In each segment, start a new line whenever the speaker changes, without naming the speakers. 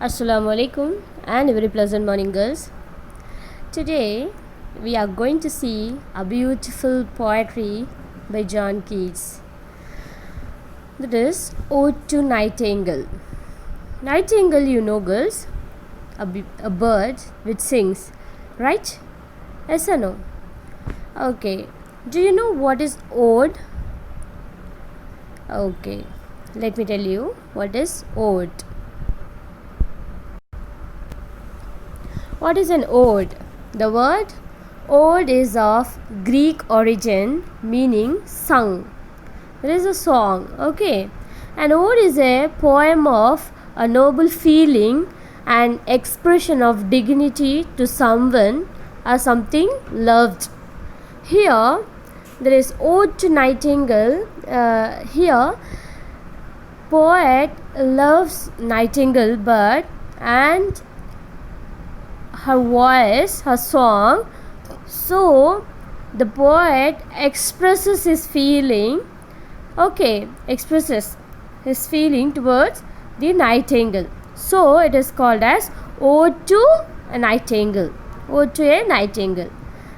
Assalamu alaikum and a very pleasant morning, girls. Today we are going to see a beautiful poetry by John Keats. That is Ode to Nightingale. Nightingale, you know, girls, a bird which sings, right? Yes or no? Okay. Do you know what is ode? Okay. Let me tell you what is ode. What is an ode? The word ode is of Greek origin, meaning sung. There is a song, okay? An ode is a poem of a noble feeling and expression of dignity to someone or something loved. Here, there is Ode to Nightingale. Here, poet loves Nightingale bird and her voice, her song. So the poet expresses his feeling, expresses his feeling towards the nightingale. So it is called as Ode to a Nightingale. Ode to a Nightingale.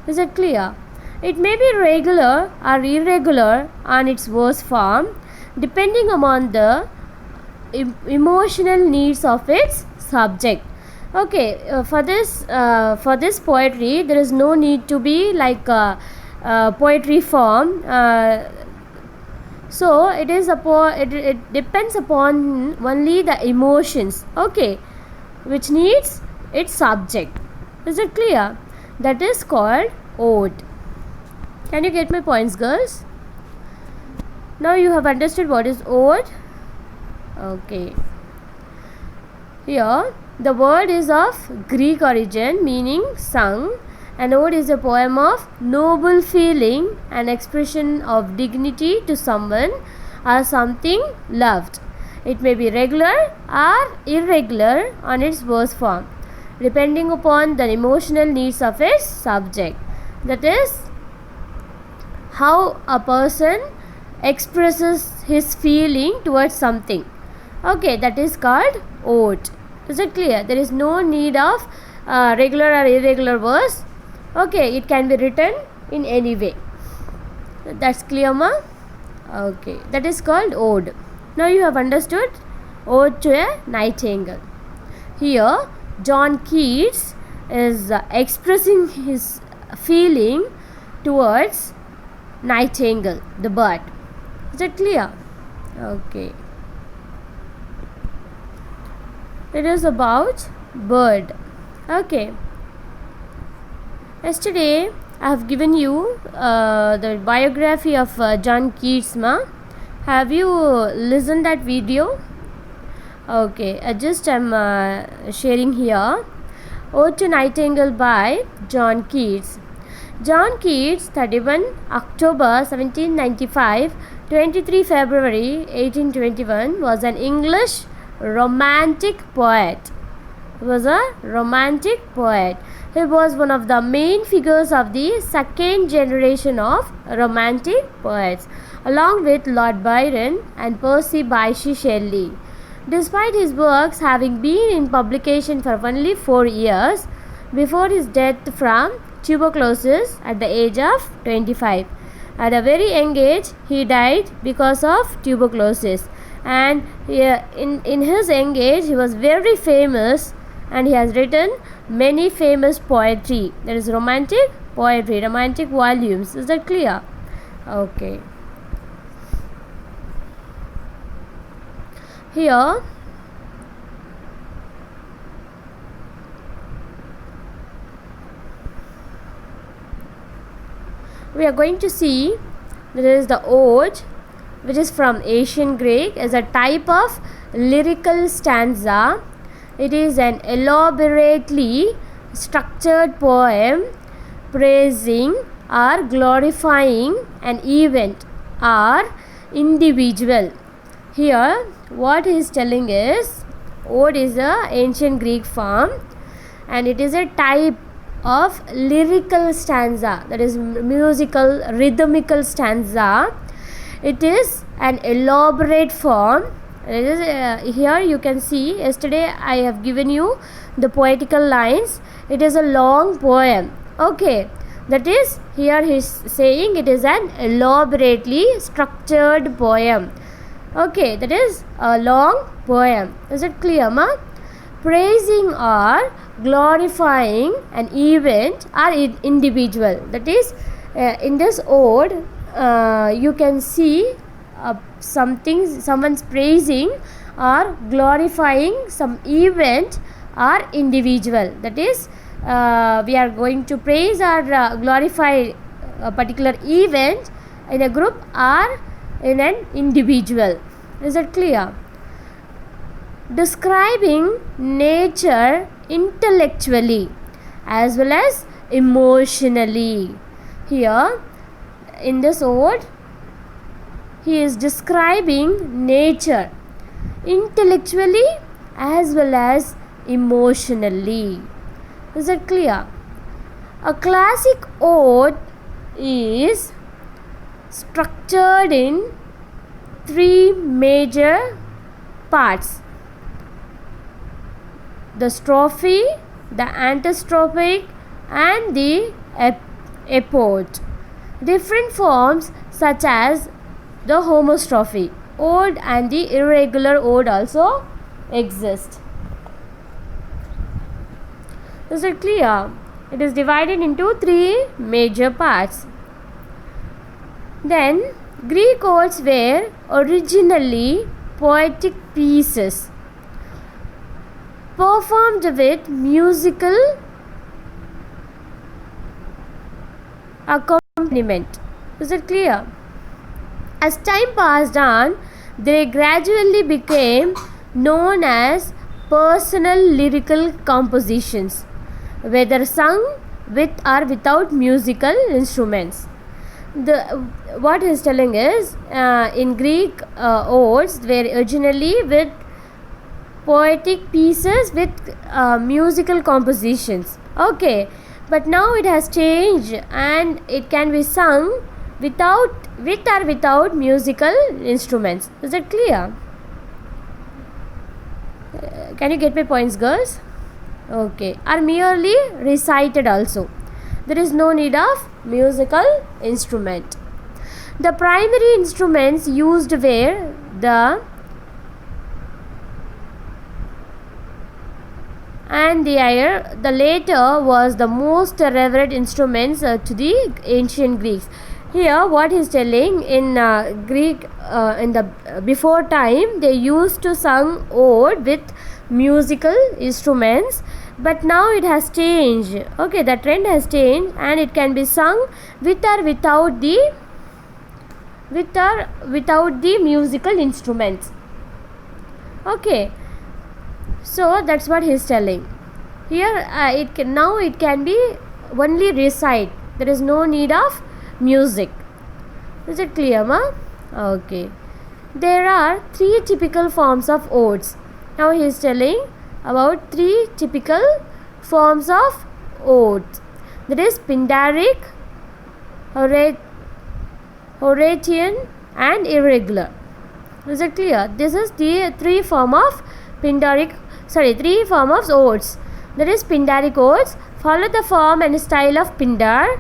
Is it clear? It may be regular or irregular on its verse form, depending upon the emotional needs of its subject. For this poetry, there is no need to be like a poetry form. So it is it depends upon only the emotions, which needs its subject. Is it clear? That is called ode. Can you get my points, girls? Now you have understood what is ode. Okay. Here the word is of Greek origin, meaning sung. An ode is a poem of noble feeling and expression of dignity to someone or something loved. It may be regular or irregular on its verse form, depending upon the emotional needs of its subject. That is how a person expresses his feeling towards something. That is called ode. Is it clear? There is no need of regular or irregular verse. It can be written in any way. That's clear, ma? That is called ode. Now you have understood Ode to a Nightingale. Here John Keats is expressing his feeling towards nightingale, the bird. Is it clear? It is about bird. Yesterday I have given you the biography of John Keats, ma. Have you listened that video? I'm sharing here. Ode to Nightingale by John Keats. John Keats, 31 October 1795, 23 February 1821, was an English romantic poet. He was a romantic poet. He was one of the main figures of the second generation of romantic poets, along with Lord Byron and Percy Bysshe Shelley. Despite his works having been in publication for only 4 years before his death from tuberculosis at the age of 25. At a very young age, he died because of tuberculosis. And in his young age, he was very famous and he has written many famous poetry. That is romantic poetry, romantic volumes. Is that clear? Here we are going to see there is the ode, which is from ancient Greek, as a type of lyrical stanza. It is an elaborately structured poem praising or glorifying an event or individual. Here what he is telling is ode is a ancient Greek form and it is a type of lyrical stanza, that is musical rhythmical stanza. It is an elaborate form Here you can see, yesterday I have given you the poetical lines. It is a long poem. Okay, that is, here he is saying it is an elaborately structured poem. Okay, that is a long poem. Is it clear, ma? Praising or glorifying an event or individual. That is, in this ode, you can see someone's praising or glorifying some event or individual. That is, we are going to praise or glorify a particular event in a group or in an individual. Is it clear? Describing nature intellectually as well as emotionally. Here in this ode, he is describing nature intellectually as well as emotionally. Is it clear? A classic ode is structured in 3 major parts: the strophe, the antistrophic, and the epode. Different forms such as the homostrophe ode and the irregular ode also exist. Is it clear? It is divided into 3 major parts. Then Greek odes were originally poetic pieces performed with musical accompaniment. Is it clear? As time passed on, they gradually became known as personal lyrical compositions, whether sung with or without musical instruments. What he is telling is, in Greek odes were originally with poetic pieces with musical compositions. Okay, but now it has changed and it can be sung with or without musical instruments. Is it clear? Can you get my points, girls? Okay, are merely recited also. There is no need of musical instrument. The primary instruments used were the and the lyre. The latter was the most revered instruments to the ancient Greeks. Here what he is telling, in Greek, in the before time, they used to sing ode with musical instruments, but now it has changed. Okay, the trend has changed and it can be sung with or without the musical instruments. Okay, so that's what he is telling. Here it can be only recite. There is no need of music. Is it clear, ma? Okay. There are 3 typical forms of odes. Now he is telling about 3 typical forms of odes. That is Pindaric, Horatian, and irregular. Is it clear? This is the 3 form of odes. That is Pindaric odes follow the form and style of Pindar.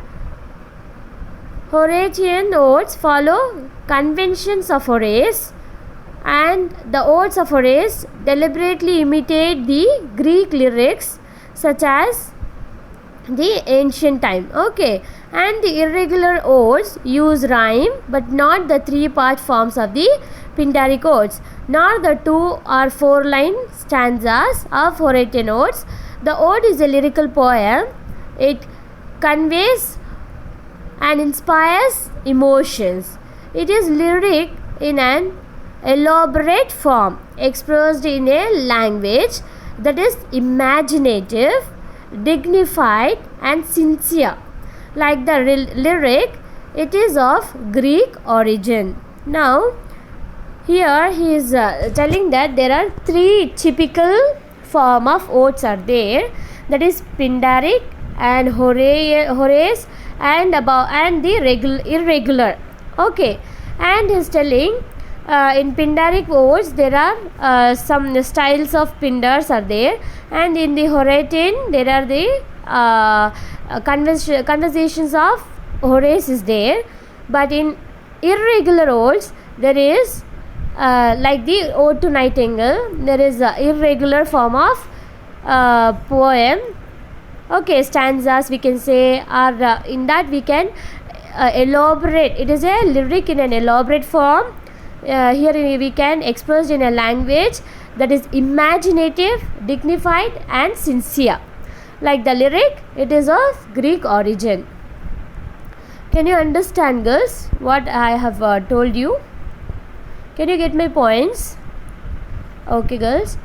Horatian odes follow conventions of Horace, and the odes of Horace deliberately imitate the Greek lyrics such as the ancient time. Okay, and the irregular odes use rhyme but not the 3-part forms of the Pindaric odes, nor the 2 or 4 line stanzas of Horatian odes. The ode is a lyrical poem. It conveys and inspires emotions. It is lyric in an elaborate form, expressed in a language that is imaginative, dignified, and sincere. Like the lyric, it is of Greek origin. Now, here he is telling that there are 3 typical form of odes are there. That is Pindaric and Horace and the irregular. Okay, and he is telling in Pindaric odes there are some styles of Pindars are there, and in the Horatian there are the conversations of Horace is there. But in irregular odes there is like the Ode to Nightingale, there is a irregular form of poem. Okay, stanzas we can say, or in that we can elaborate. It is a lyric in an elaborate form. Here we can express in a language that is imaginative, dignified and sincere. Like the lyric, it is of Greek origin. Can you understand, girls, what I have told you? Can you get my points? Okay, girls.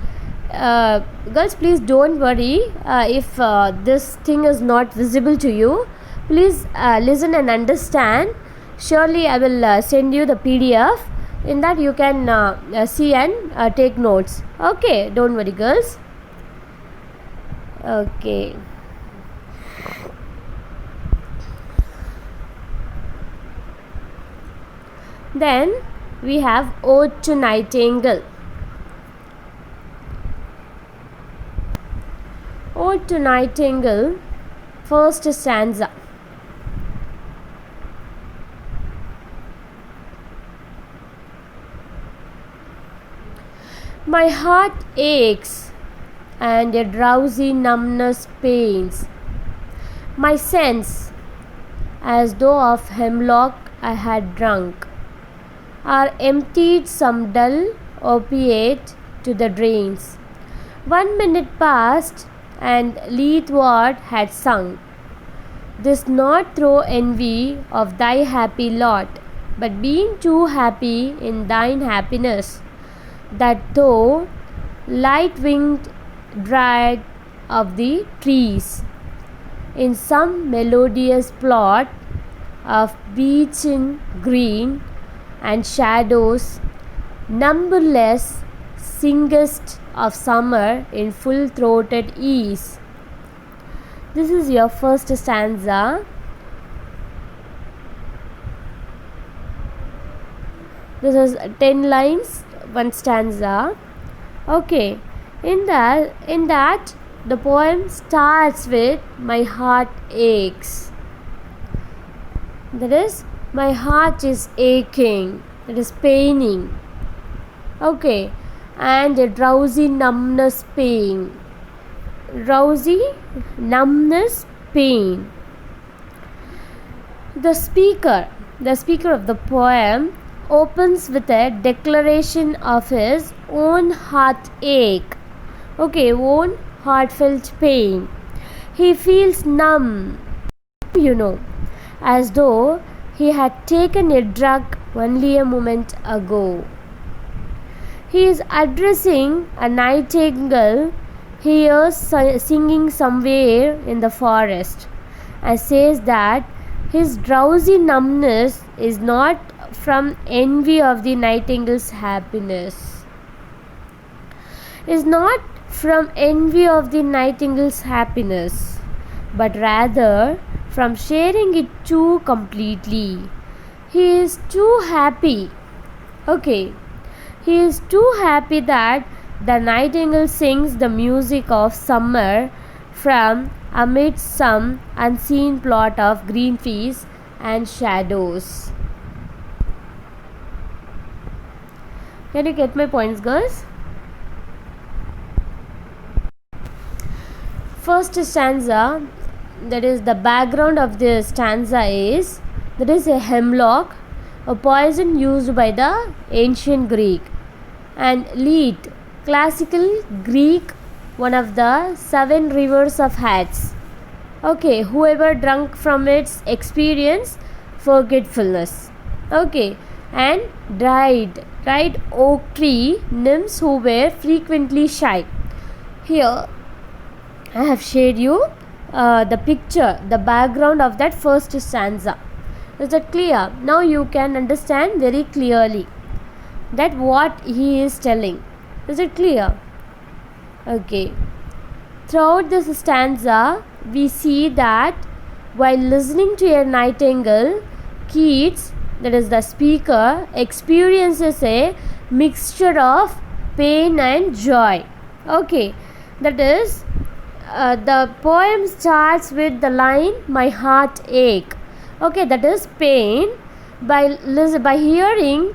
Girls, please don't worry if this thing is not visible to you. Please listen and understand. Surely I will send you the PDF. In that you can see and take notes. Okay, don't worry, girls. Okay. Then we have Ode to Nightingale. Ode to Nightingale, first stanza. My heart aches and a drowsy numbness pains my sense, as though of hemlock I had drunk, or emptied some dull opiate to the drains. 1 minute passed, and Leithward had sung, this not through envy of thy happy lot, but being too happy in thine happiness, that though light-winged dryad of the trees, in some melodious plot of beechen green and shadows, numberless singest of summer in full-throated ease. This is your first stanza. This is 10 lines, one stanza. Okay, in that the poem starts with my heart aches. That is, my heart is aching, it is paining. Okay, and a drowsy numbness pain. Drowsy numbness pain. The speaker of the poem opens with a declaration of his own heartache. Okay, own heartfelt pain. He feels numb, as though he had taken a drug only a moment ago. He is addressing a nightingale he hears singing somewhere in the forest, and says that his drowsy numbness is not from envy of the nightingale's happiness. Is not from envy of the nightingale's happiness, but rather from sharing it too completely. He is too happy. Okay. He is too happy that the nightingale sings the music of summer from amidst some unseen plot of green trees and shadows. Can you get my points, girls? First stanza, that is the background of the stanza is, that is a hemlock, a poison used by the ancient Greek, and Leith, classical Greek, one of the 7 rivers of Hades. Okay, whoever drunk from its experience forgetfulness. Okay, and dried oak tree nymphs who were frequently shy. Here I have shared you the picture, the background of that first stanza. Is that clear? Now you can understand very clearly that what he is telling. Is it clear? Okay. Throughout this stanza, we see that while listening to a nightingale, Keats that is the speaker, experiences a mixture of pain and joy. Okay, that is the poem starts with the line "My heart ache." Okay, that is pain. By hearing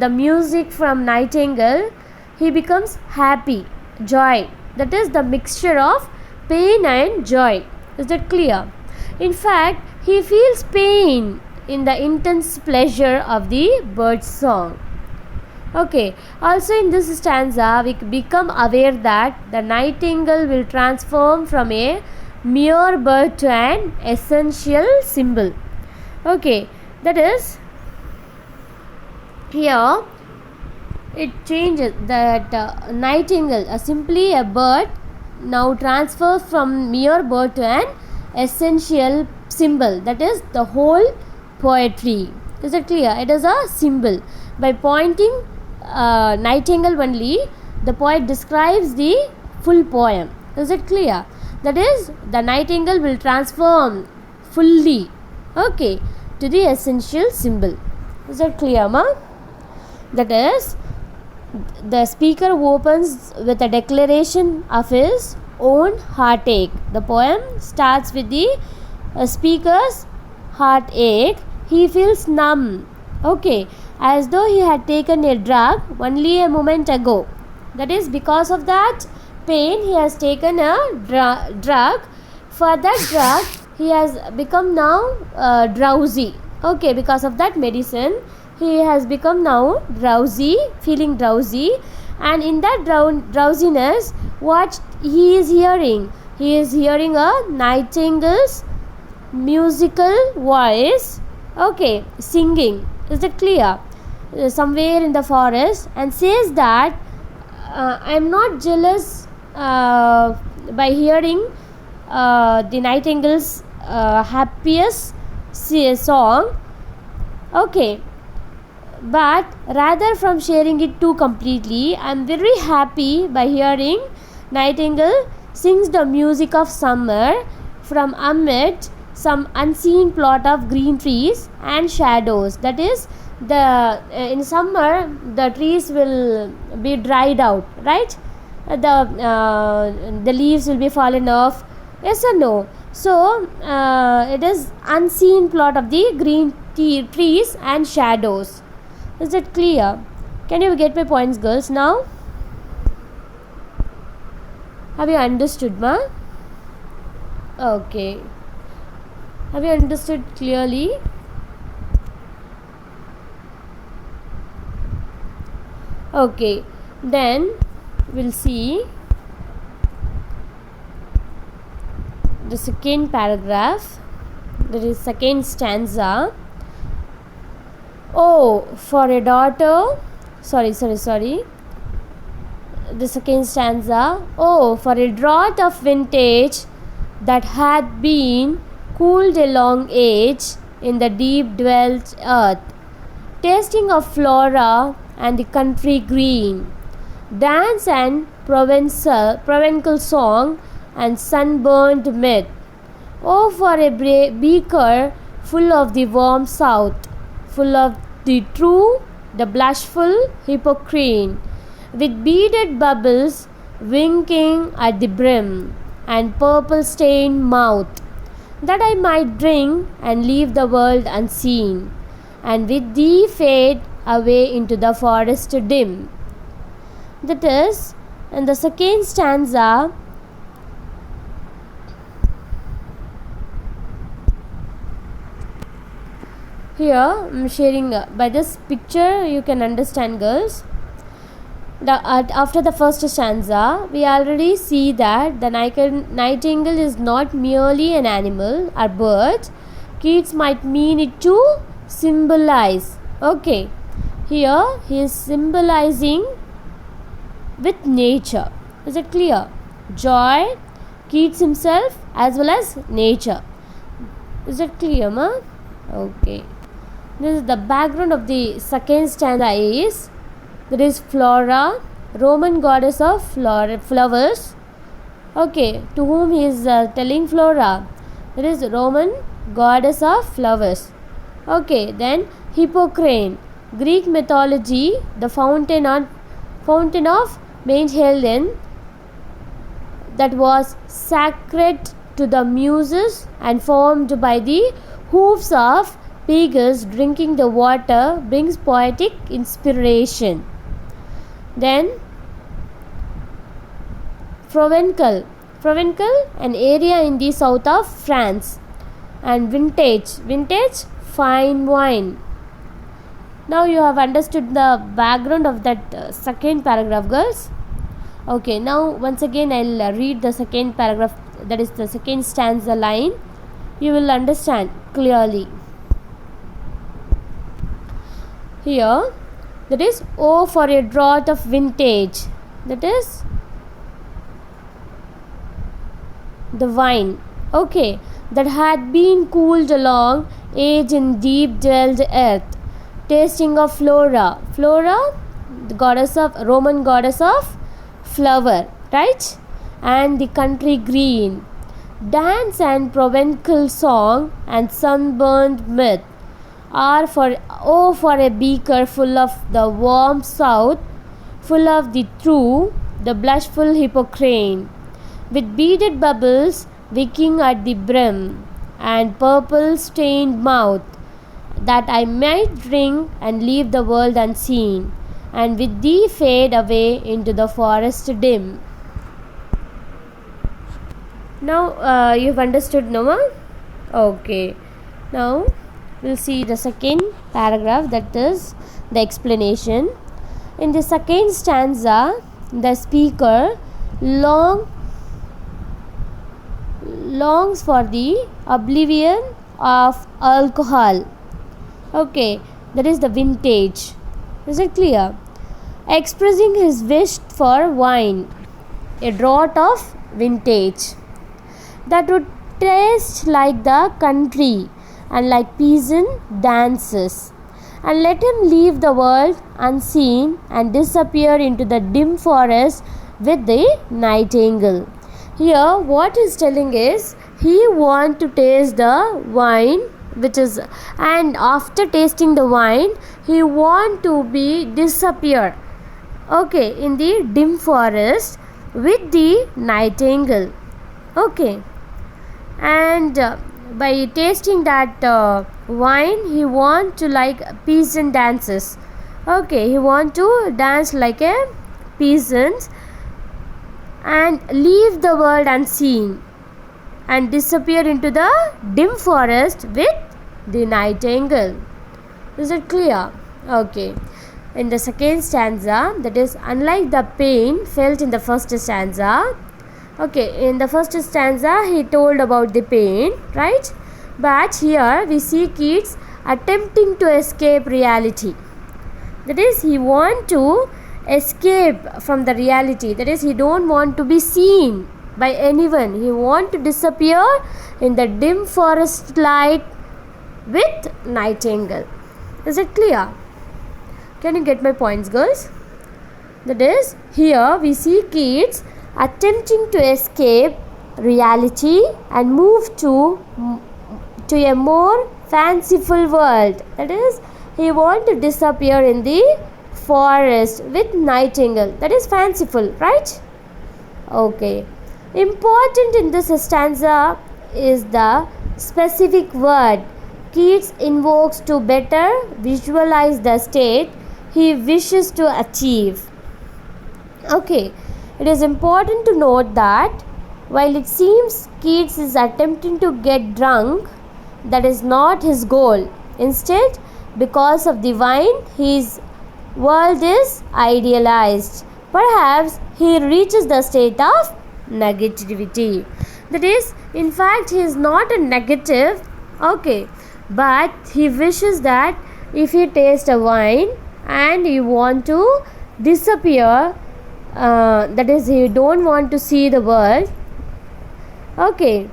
the music from Nightingale, he becomes happy, joy. That is the mixture of pain and joy. Is that clear? In fact, he feels pain in the intense pleasure of the bird's song. Okay, also in this stanza, we become aware that the nightingale will transform from a mere bird to an essential symbol. Okay, that is, here it changes that nightingale, simply a bird, now transfers from mere bird to an essential symbol. That is the whole poetry. Is it clear? It is a symbol. By pointing nightingale only, the poet describes the full poem. Is it clear? That is, the nightingale will transform fully, okay, to the essential symbol. Is that clear, ma? That is, the speaker opens with a declaration of his own heartache. The poem starts with the speaker's heartache. He feels numb, okay, as though he had taken a drug only a moment ago. That is, because of that pain, he has taken a drug. For that drug, he has become now drowsy. Okay, because of that medicine, he has become now drowsy, feeling drowsy. And in that drowsiness, what he is hearing? He is hearing a nightingale's musical voice, okay, singing. Is that clear? Somewhere in the forest, and says that I am not jealous by hearing the nightingale's happiest song, okay, but rather from sharing it too completely. I am very happy by hearing nightingale sings the music of summer from amid some unseen plot of green trees and shadows. That is, the in summer the trees will be dried out, right? The leaves will be fallen off. Yes or no? So it is unseen plot of the green trees and shadows. Is it clear? Can you get my points, girls? Now, have you understood, ma? Okay. Have you understood clearly? Okay, then we'll see the second paragraph. That is second stanza. Oh, for a daughter. Sorry. The second stanza. Oh, for a draught of vintage that hath been cooled a long age in the deep dwelt earth, tasting of flora and the country green, dance and provincial song and sunburned myth. Oh, for a beaker full of the warm south, full of the true, the blushful hypocrite, with beaded bubbles winking at the brim, and purple stained mouth, that I might drink and leave the world unseen, and with thee fade away into the forest dim. That is, in the second stanza, here I am sharing by this picture you can understand, girls. After the first stanza, we already see that the nightingale is not merely an animal or bird. Keats might mean it to symbolize. Okay, here he is symbolizing with nature. Is it clear? Joy, Keats himself as well as nature. Is it clear, ma? Okay. This is the background of the second stanza is, there is Flora, Roman goddess of flowers. Okay, to whom he is telling Flora? There is Roman goddess of flowers. Okay, then Hippocrene. Greek mythology, the fountain of Mount Helen that was sacred to the muses and formed by the hooves of pigs drinking the water brings poetic inspiration. Then Provencal. Provencal, an area in the south of France. And vintage. Vintage, fine wine. Now you have understood the background of that second paragraph, girls. Okay, now once again I'll read the second paragraph, that is the second stanza line. You will understand clearly. Here, that is, oh, for a draught of vintage. That is the wine. Okay, that had been cooled along age in deep dwelled earth, tasting of Flora. Flora, the goddess of Roman goddess of flower, right? And the country green. Dance and Provencal song and sunburned myth are for a beaker full of the warm south, full of the true, the blushful Hippocrene, with beaded bubbles wicking at the brim, and purple stained mouth, that I might drink and leave the world unseen, and with thee fade away into the forest dim. Now you've understood, Noah? Okay. Now we'll see the second paragraph, that is the explanation. In the second stanza, the speaker longs for the oblivion of alcohol. Okay, that is the vintage. Is it clear? Expressing his wish for wine, a draught of vintage that would taste like the country and like peasant dances, and let him leave the world unseen and disappear into the dim forest with the nightingale. Here what he is telling is, he want to taste the wine, which is, and after tasting the wine he want to be disappear, okay, in the dim forest with the nightingale. Okay, and by tasting that wine he want to like peasant dances. Okay, he want to dance like a peasant and leave the world unseen and disappear into the dim forest with the nightingale. Is it clear? Okay. In the second stanza, that is, unlike the pain felt in the first stanza. Okay, in the first stanza he told about the pain, right? But here we see Keats attempting to escape reality. That is, he want to escape from the reality. That is, he don't want to be seen by anyone. He want to disappear in the dim forest light with nightingale. Is it clear? Can you get my points, girls? That is, here we see Keats attempting to escape reality and move to a more fanciful world. That is, he want to disappear in the forest with nightingale. That is fanciful, right? Okay. Important in this stanza is the specific word Keats invokes to better visualize the state he wishes to achieve. Okay, it is important to note that while it seems Keats is attempting to get drunk, that is not his goal. Instead, because of the wine, his world is idealized. Perhaps he reaches the state of negativity. That is, in fact, he is not a negative, okay, but he wishes that if he tastes a wine and he want to disappear, that is, he don't want to see the world. Okay,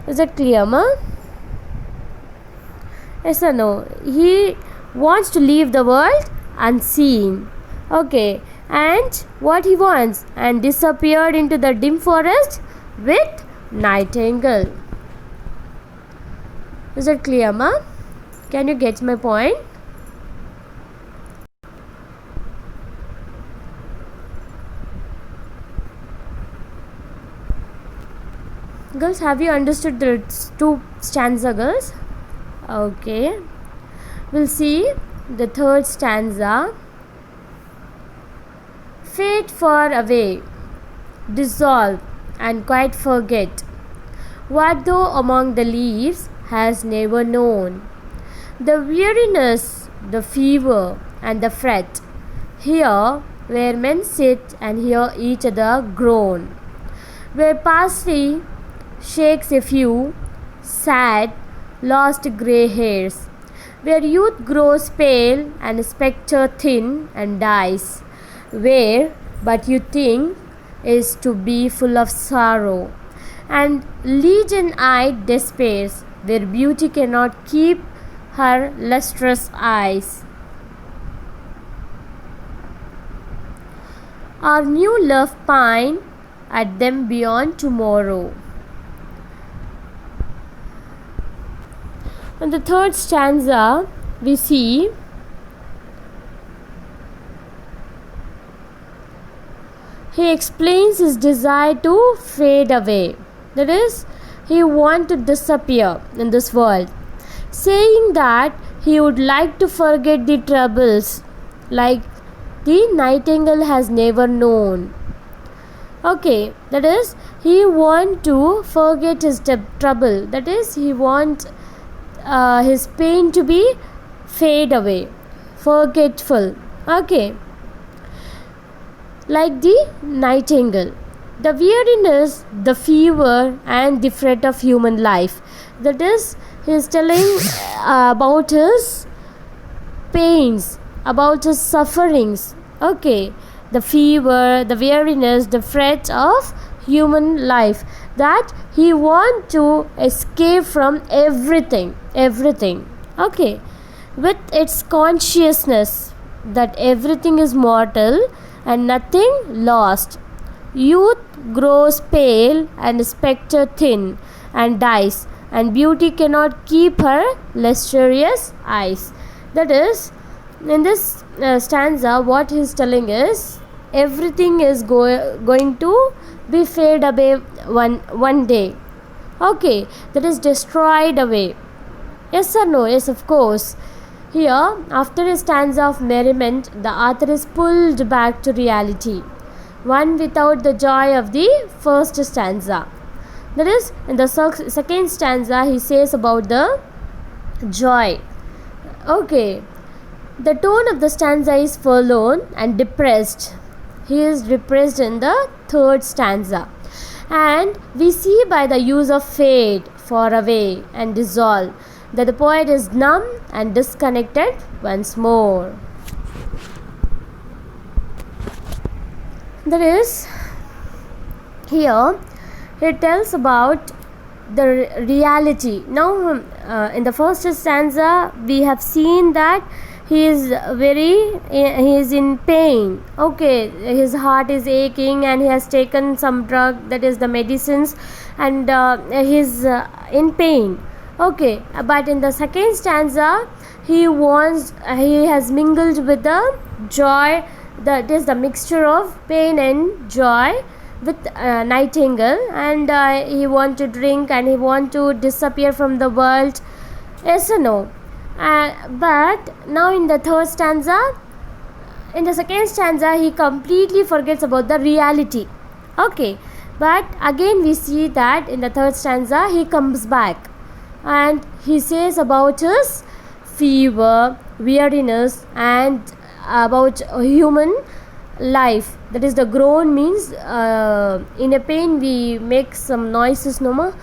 is it clear, ma? Yes or no? He wants to leave the world unseen. Okay, and what he wants, and disappeared into the dim forest with nightingale. Is it clear, ma? Can you get my point? Girls, have you understood the two stanza, girls? Okay. We'll see the third stanza. Fade far away, dissolve, and quite forget what thou among the leaves has never known. The weariness, the fever, and the fret, here where men sit and hear each other groan, where parsley shakes a few sad, lost grey hairs, where youth grows pale and spectre thin and dies, where but you think is to be full of sorrow, and legion-eyed despairs, where beauty cannot keep her lustrous eyes. Our new love pine at them beyond tomorrow. In the third stanza, we see he explains his desire to fade away. That is, he wants to disappear in this world, saying that he would like to forget the troubles like the nightingale has never known. Okay, that is, he wants to forget his trouble. That is, he wants his pain to be fade away, forgetful. Okay, like the nightingale, the weariness, the fever, and the fret of human life. That is, he is telling about his pains, about his sufferings. Okay, the fever, the weariness, the fret of human life, that he want to escape from everything. Okay, with its consciousness that everything is mortal and nothing lost. Youth grows pale and spectre thin and dies, and beauty cannot keep her lustrous eyes. That is, in this stanza, what he is telling is everything is going to be fade away one day. Okay, that is destroyed away. Yes or no? Yes, of course. Here, after a stanza of merriment, the author is pulled back to reality, one without the joy of the first stanza. That is, in the second stanza, he says about the joy. Okay, the tone of the stanza is forlorn and depressed. He is depressed in the third stanza. And we see by the use of fade, far away, and dissolve that the poet is numb and disconnected once more. That is, here he tells about the reality. Now, in the first stanza, we have seen that he is in pain. Okay, his heart is aching and he has taken some drug, that is the medicines, and he is in pain. Okay, but in the second stanza, he has mingled with the joy, that is the mixture of pain and joy with nightingale, and he want to drink and he want to disappear from the world. Yes or no? But now in the third stanza, in the second stanza, he completely forgets about the reality. Okay, but again we see that in the third stanza he comes back and he says about his fever, weariness, and about human life. That is, the groan means in a pain we make some noises, no more.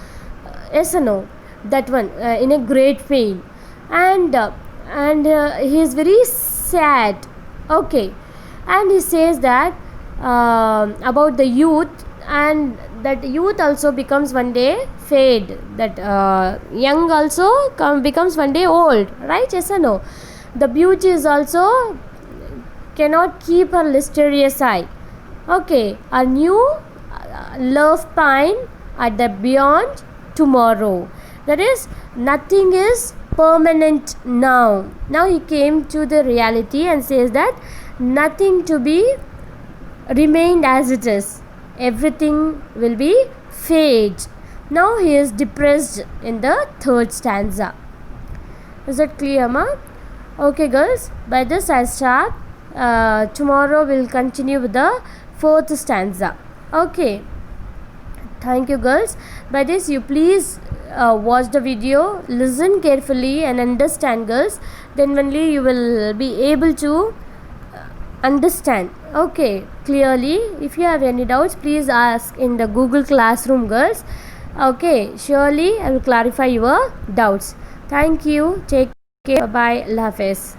Yes or no? That one, in a great pain, and he is very sad. Okay, and he says that about the youth, and that youth also becomes one day fade, that young also becomes one day old, right? Yes or no? The beauty is also cannot keep her lustrous eye. Okay, a new love pine at the beyond tomorrow. That is, nothing is permanent noun. Now he came to the reality and says that nothing to be remained as it is. Everything will be fade. Now he is depressed in the third stanza. Is that clear, ma? Okay, girls. By this I start. Tomorrow we'll continue with the fourth stanza. Okay. Thank you, girls. By this you please watch the video, listen carefully and understand, girls. Then only you will be able to understand, okay, clearly. If you have any doubts, please ask in the Google Classroom, girls. Okay, surely I will clarify your doubts. Thank you. Take care. Bye bye. Allah Hafiz.